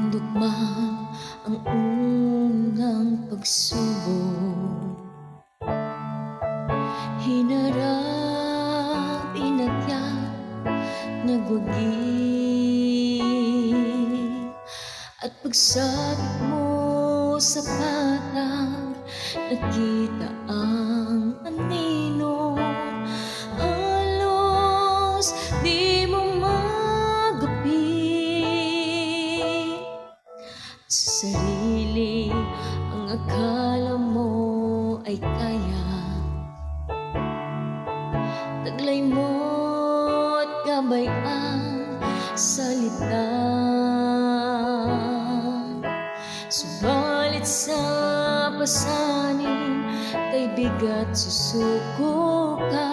Bundok man ang unang pagsubok, hinarap, inagyan, nagwagi. At pagsabit mo sa patang, nakita ang anino. Halos di mo magapi sa sarili ang akala mo ay kaya. Taglay mo't gabay ang salita, subalit sa pasanin kay bigat susuko ka.